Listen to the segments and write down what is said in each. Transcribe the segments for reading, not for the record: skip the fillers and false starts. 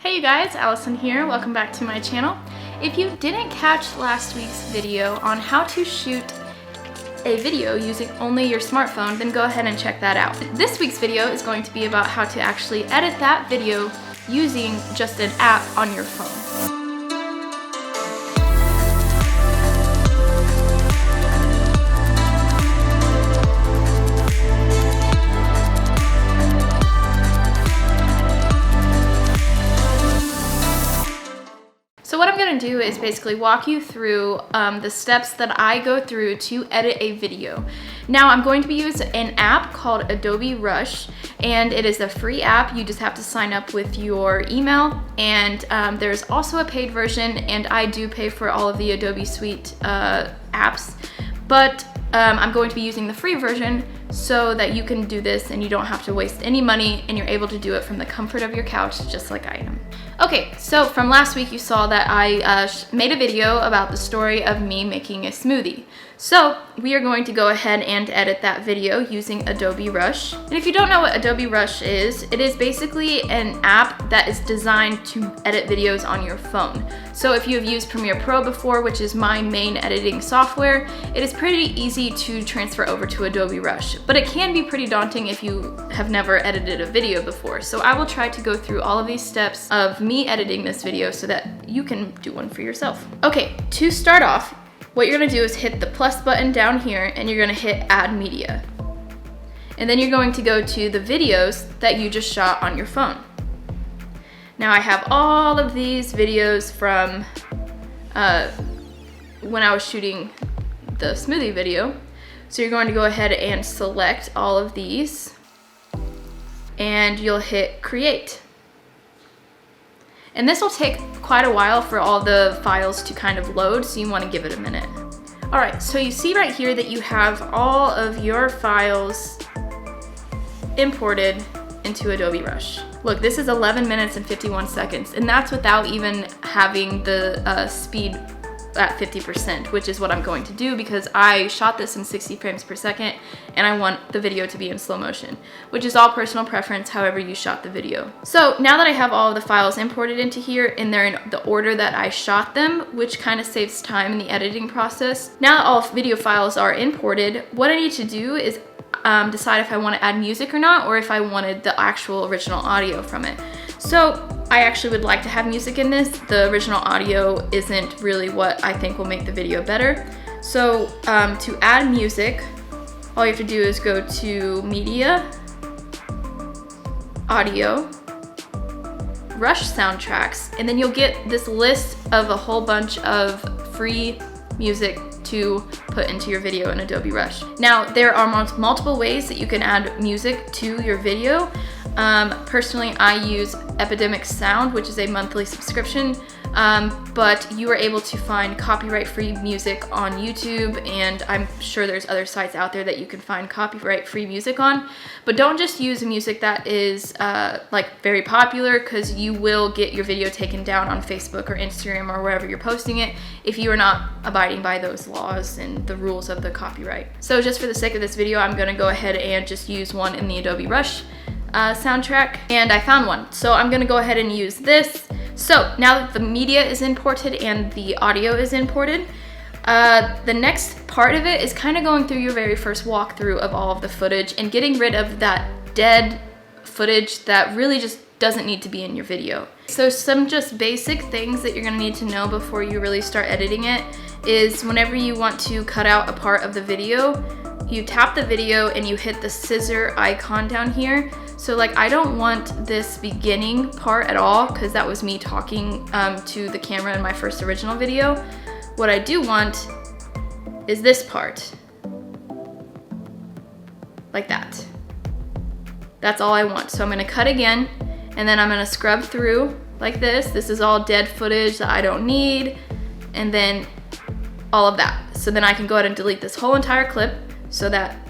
Hey you guys, Allison here. Welcome back to my channel. If you didn't catch last week's video on how to shoot a video using only your smartphone, then go ahead and check that out. This week's video is going to be about how to actually edit that video using just an app on your phone. So what I'm going to do is basically walk you through the steps that I go through to edit a video. Now I'm going to be using an app called Adobe Rush, and it is a free app. You just have to sign up with your email, and there's also a paid version, and I do pay for all of the Adobe Suite apps, but I'm going to be using the free version so that you can do this and you don't have to waste any money and you're able to do it from the comfort of your couch just like I am. Okay, so from last week you saw that I made a video about the story of me making a smoothie. So we are going to go ahead and edit that video using Adobe Rush. And if you don't know what Adobe Rush is, it is basically an app that is designed to edit videos on your phone. So if you have used Premiere Pro before, which is my main editing software, it is pretty easy to transfer over to Adobe Rush. But it can be pretty daunting if you have never edited a video before. So I will try to go through all of these steps of me editing this video so that you can do one for yourself. Okay, to start off, what you're gonna do is hit the plus button down here and you're gonna hit add media. And then you're going to go to the videos that you just shot on your phone. Now I have all of these videos from when I was shooting the smoothie video. So you're going to go ahead and select all of these and you'll hit create. And this will take quite a while for all the files to kind of load, so you want to give it a minute. All right, so you see right here that you have all of your files imported into Adobe Rush. Look, this is 11 minutes and 51 seconds, and that's without even having the speed at 50%, which is what I'm going to do because I shot this in 60 frames per second and I want the video to be in slow motion, which is all personal preference, however you shot the video. So now that I have all of the files imported into here and they're in the order that I shot them, which kind of saves time in the editing process. Now that all video files are imported, what I need to do is decide if I want to add music or not, or if I wanted the actual original audio from it. So I actually would like to have music in this. The original audio isn't really what I think will make the video better. So to add music, all you have to do is go to Media, Audio, Rush Soundtracks, and then you'll get this list of a whole bunch of free music to put into your video in Adobe Rush. Now, there are multiple ways that you can add music to your video. Personally, I use Epidemic Sound, which is a monthly subscription, but you are able to find copyright-free music on YouTube, and I'm sure there's other sites out there that you can find copyright-free music on. But don't just use music that is like very popular, because you will get your video taken down on Facebook or Instagram or wherever you're posting it if you are not abiding by those laws and the rules of the copyright. So just for the sake of this video, I'm gonna go ahead and just use one in the Adobe Rush soundtrack, and I found one. So I'm gonna go ahead and use this. So now that the media is imported and the audio is imported, the next part of it is kind of going through your very first walkthrough of all of the footage and getting rid of that dead footage that really just doesn't need to be in your video. So some just basic things that you're gonna need to know before you really start editing it is whenever you want to cut out a part of the video, you tap the video and you hit the scissor icon down here. So like I don't want this beginning part at all because that was me talking to the camera in my first original video. What I do want is this part. Like that. That's all I want. So I'm gonna cut again and then I'm gonna scrub through like this. This is all dead footage that I don't need, and then all of that. So then I can go ahead and delete this whole entire clip so that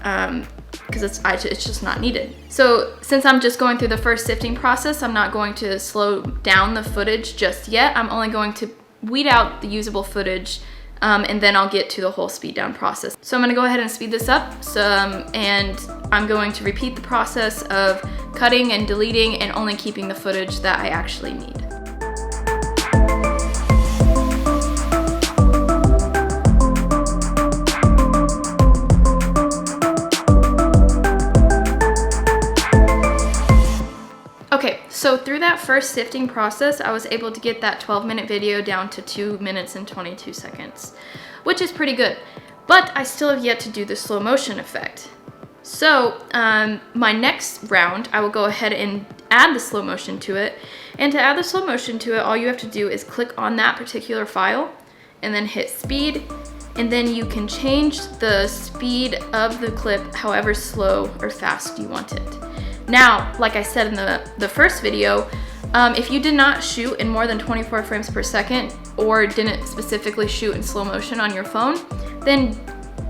because it's just not needed. So since I'm just going through the first sifting process, I'm not going to slow down the footage just yet. I'm only going to weed out the usable footage and then I'll get to the whole speed down process. So I'm gonna go ahead and speed this up, and I'm going to repeat the process of cutting and deleting and only keeping the footage that I actually need. So through that first sifting process, I was able to get that 12-minute video down to 2 minutes and 22 seconds, which is pretty good. But I still have yet to do the slow motion effect. So my next round, I will go ahead and add the slow motion to it. And to add the slow motion to it, all you have to do is click on that particular file and then hit speed. And then you can change the speed of the clip however slow or fast you want it. Now, like I said in the first video, if you did not shoot in more than 24 frames per second or didn't specifically shoot in slow motion on your phone, then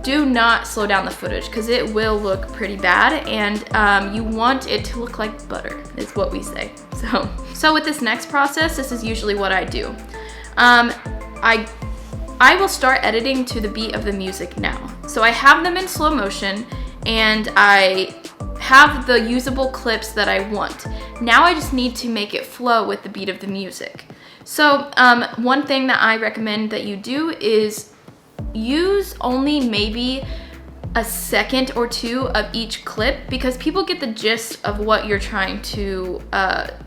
do not slow down the footage because it will look pretty bad, and you want it to look like butter is what we say. So with this next process, this is usually what I do. I will start editing to the beat of the music now. So I have them in slow motion and I have the usable clips that I want. Now I just need to make it flow with the beat of the music. So one thing that I recommend that you do is use only maybe a second or two of each clip, because people get the gist of what you're trying to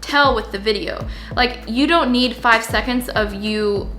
tell with the video. Like, you don't need 5 seconds of you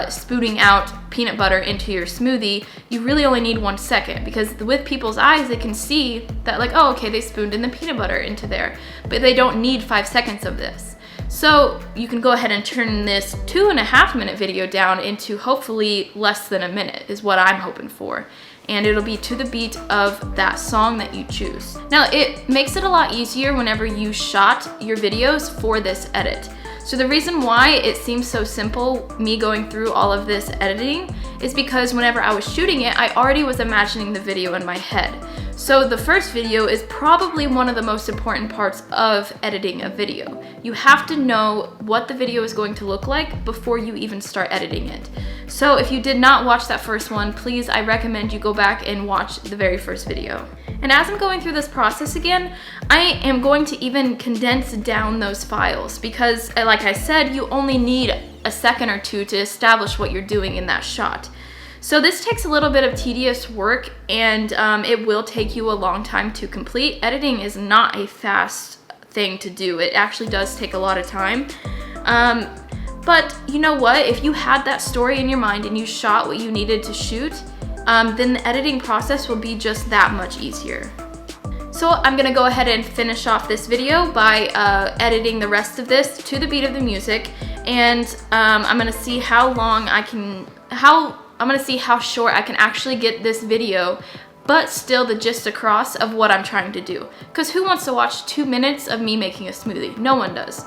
spooning out peanut butter into your smoothie. You really only need 1 second, because with people's eyes, they can see that, like, oh, okay, they spooned in the peanut butter into there, but they don't need 5 seconds of this. So you can go ahead and turn this 2.5-minute video down into hopefully less than a minute is what I'm hoping for. And it'll be to the beat of that song that you choose. Now, it makes it a lot easier whenever you shot your videos for this edit. So the reason why it seems so simple, me going through all of this editing, is because whenever I was shooting it, I already was imagining the video in my head. So the first video is probably one of the most important parts of editing a video. You have to know what the video is going to look like before you even start editing it. So if you did not watch that first one, please, I recommend you go back and watch the very first video. And as I'm going through this process again, I am going to even condense down those files because, like I said, you only need a second or two to establish what you're doing in that shot. So this takes a little bit of tedious work, and it will take you a long time to complete. Editing is not a fast thing to do. It actually does take a lot of time. But you know what? If you had that story in your mind and you shot what you needed to shoot, then the editing process will be just that much easier. So I'm gonna go ahead and finish off this video by editing the rest of this to the beat of the music, and I'm gonna see how short I can actually get this video, but still the gist across of what I'm trying to do. Because who wants to watch 2 minutes of me making a smoothie? No one does.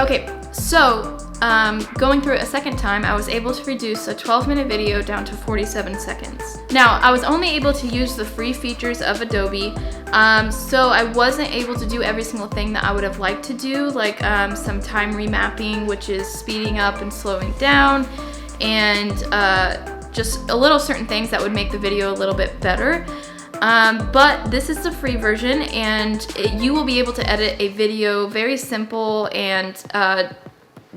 Okay, so going through it a second time, I was able to reduce a 12-minute video down to 47 seconds. Now, I was only able to use the free features of Adobe, so I wasn't able to do every single thing that I would have liked to do, like some time remapping, which is speeding up and slowing down, and just a little certain things that would make the video a little bit better. But this is the free version, and you will be able to edit a video very simple and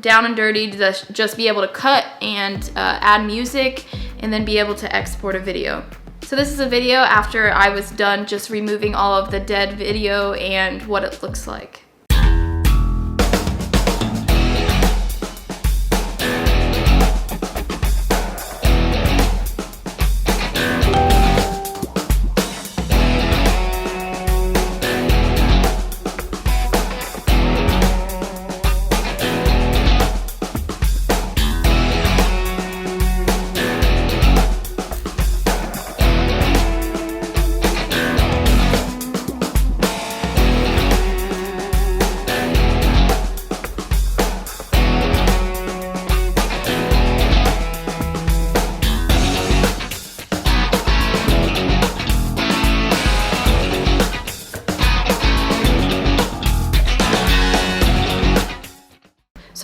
down and dirty to just be able to cut and add music and then be able to export a video. So this is a video after I was done just removing all of the dead video and what it looks like.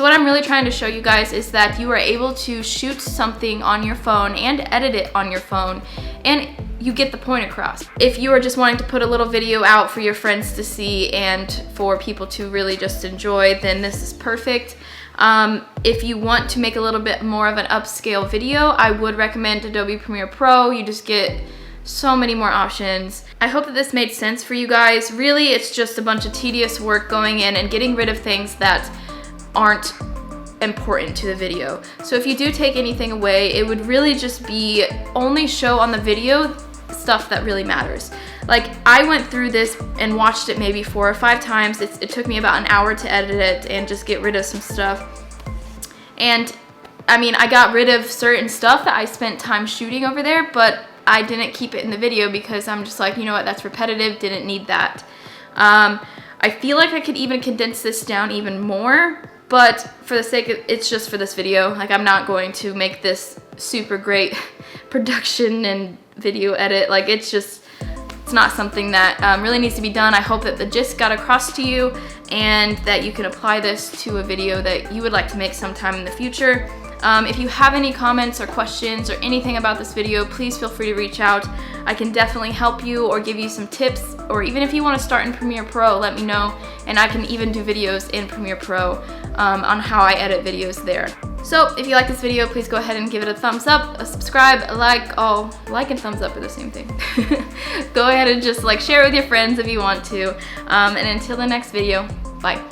So what I'm really trying to show you guys is that you are able to shoot something on your phone and edit it on your phone, and you get the point across. If you are just wanting to put a little video out for your friends to see and for people to really just enjoy, then this is perfect. If you want to make a little bit more of an upscale video, I would recommend Adobe Premiere Pro. You just get so many more options. I hope that this made sense for you guys. Really, it's just a bunch of tedious work going in and getting rid of things that aren't important to the video. So if you do take anything away, it would really just be only show on the video stuff that really matters. Like, I went through this and watched it maybe 4 or 5 times. It took me about an hour to edit it and just get rid of some stuff. And I mean, I got rid of certain stuff that I spent time shooting over there, but I didn't keep it in the video because I'm just like, you know what, that's repetitive, didn't need that. I feel like I could even condense this down even more, but for the sake of, it's just for this video. Like, I'm not going to make this super great production and video edit. Like, it's not something that really needs to be done. I hope that the gist got across to you and that you can apply this to a video that you would like to make sometime in the future. If you have any comments or questions or anything about this video, please feel free to reach out. I can definitely help you or give you some tips, or even if you want to start in Premiere Pro, let me know, and I can even do videos in Premiere Pro on how I edit videos there. So if you like this video, please go ahead and give it a thumbs up, a subscribe, a like. Oh, like and thumbs up are the same thing. Go ahead and just like share it with your friends if you want to. And until the next video, bye.